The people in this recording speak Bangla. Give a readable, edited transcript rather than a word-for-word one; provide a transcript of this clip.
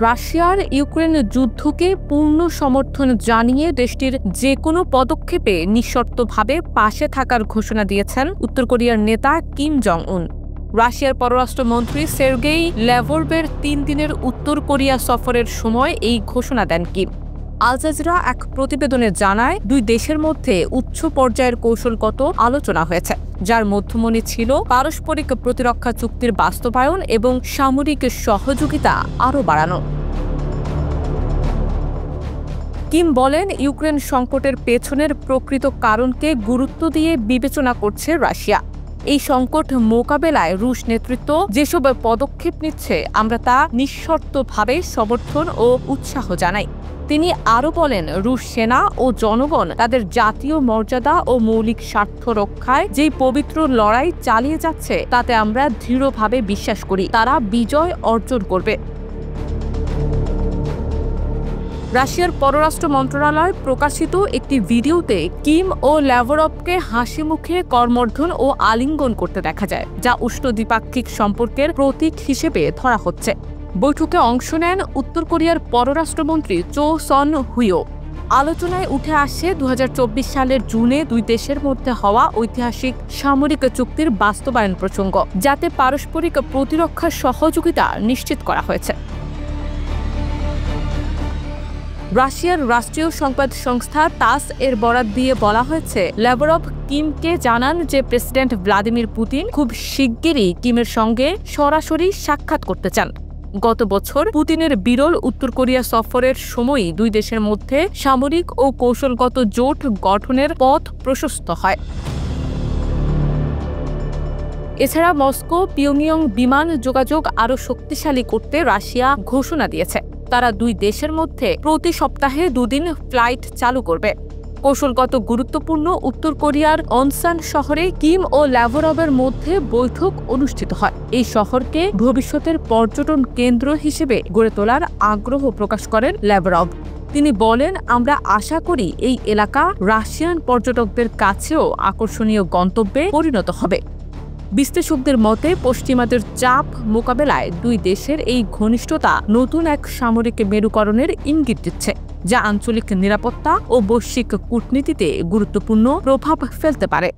রাশিয়ার ইউক্রেন যুদ্ধকে পূর্ণ সমর্থন জানিয়ে দেশটির যে কোনো পদক্ষেপে নিঃশর্তভাবে পাশে থাকার ঘোষণা দিয়েছেন উত্তর কোরিয়ার নেতা কিম জং উন। রাশিয়ার পররাষ্ট্রমন্ত্রী সের্গেই ল্যাভরভের ৩ দিনের উত্তর কোরিয়া সফরের সময় এই ঘোষণা দেন কিম। আল জাজিরা এক প্রতিবেদনে জানায়, দুই দেশের মধ্যে উচ্চ পর্যায়ের কৌশলগত আলোচনা হয়েছে, যার মধ্যমণি ছিল পারস্পরিক প্রতিরক্ষা চুক্তির বাস্তবায়ন এবং সামরিক সহযোগিতা আরও বাড়ানো। কিম বলেন, ইউক্রেন সংকটের পেছনের প্রকৃত কারণকে গুরুত্ব দিয়ে বিবেচনা করছে রাশিয়া। এই সংকট মোকাবেলায় রুশ নেতৃত্ব যেসব পদক্ষেপ নিচ্ছে, আমরা তা নিঃশর্তভাবে সমর্থন ও উৎসাহ জানাই। তিনি আরও বলেন, রুশ সেনা ও জনগণ তাদের জাতীয় মর্যাদা ও মৌলিক স্বার্থ রক্ষায় যেই পবিত্র লড়াই চালিয়ে যাচ্ছে, তাতে আমরা দৃঢ়ভাবে বিশ্বাস করি তারা বিজয় অর্জন করবে। রাশিয়ার পররাষ্ট্র মন্ত্রণালয় প্রকাশিত একটি ভিডিওতে কিম ও ল্যাভরভকে হাসি মুখে করমর্দন ও আলিঙ্গন করতে দেখা যায়, যা উষ্ণ দ্বিপাক্ষিক সম্পর্কের প্রতীক হিসেবে ধরা হচ্ছে। বৈঠকে অংশ নেন উত্তর কোরিয়ার পররাষ্ট্রমন্ত্রী চো সন হুইও। আলোচনায় উঠে আসে ২০২৪ সালের জুনে দুই দেশের মধ্যে হওয়া ঐতিহাসিক সামরিক চুক্তির বাস্তবায়ন প্রসঙ্গ, যাতে পারস্পরিক প্রতিরক্ষা সহযোগিতা নিশ্চিত করা হয়েছে। রাশিয়ার রাষ্ট্রীয় সংবাদ সংস্থা তাস এর বরাত দিয়ে বলা হয়েছে, ল্যাভরভ কিমকে জানান যে প্রেসিডেন্ট ভ্লাদিমির পুতিন খুব শিগগিরই কিমের সঙ্গে সরাসরি সাক্ষাৎ করতে চান। গত বছর পুতিনের বিরল উত্তর কোরিয়া সফরের সময়ই দুই দেশের মধ্যে সামরিক ও কৌশলগত জোট গঠনের পথ প্রশস্ত হয়। এছাড়া মস্কো পিয়ংইয়ং বিমান যোগাযোগ আরও শক্তিশালী করতে রাশিয়া ঘোষণা দিয়েছে। তারা দুই দেশের মধ্যে প্রতি সপ্তাহে 2 দিন ফ্লাইট চালু করবে। কৌশলগত গুরুত্বপূর্ণ উত্তর কোরিয়ার অনসান শহরে কিম ও ল্যাভরভের মধ্যে বৈঠক অনুষ্ঠিত হয়। এই শহরকে ভবিষ্যতের পর্যটন কেন্দ্র হিসেবে গড়ে তোলার আগ্রহ প্রকাশ করেন ল্যাভরভ। তিনি বলেন, আমরা আশা করি এই এলাকা রাশিয়ান পর্যটকদের কাছেও আকর্ষণীয় গন্তব্যে পরিণত হবে। বিশ্লেষকদের মতে, পশ্চিমাদের চাপ মোকাবেলায় দুই দেশের এই ঘনিষ্ঠতা নতুন এক সামরিক মেরুকরণের ইঙ্গিত দিচ্ছে, যা আঞ্চলিক নিরাপত্তা ও বৈশ্বিক কূটনীতিতে গুরুত্বপূর্ণ প্রভাব ফেলতে পারে।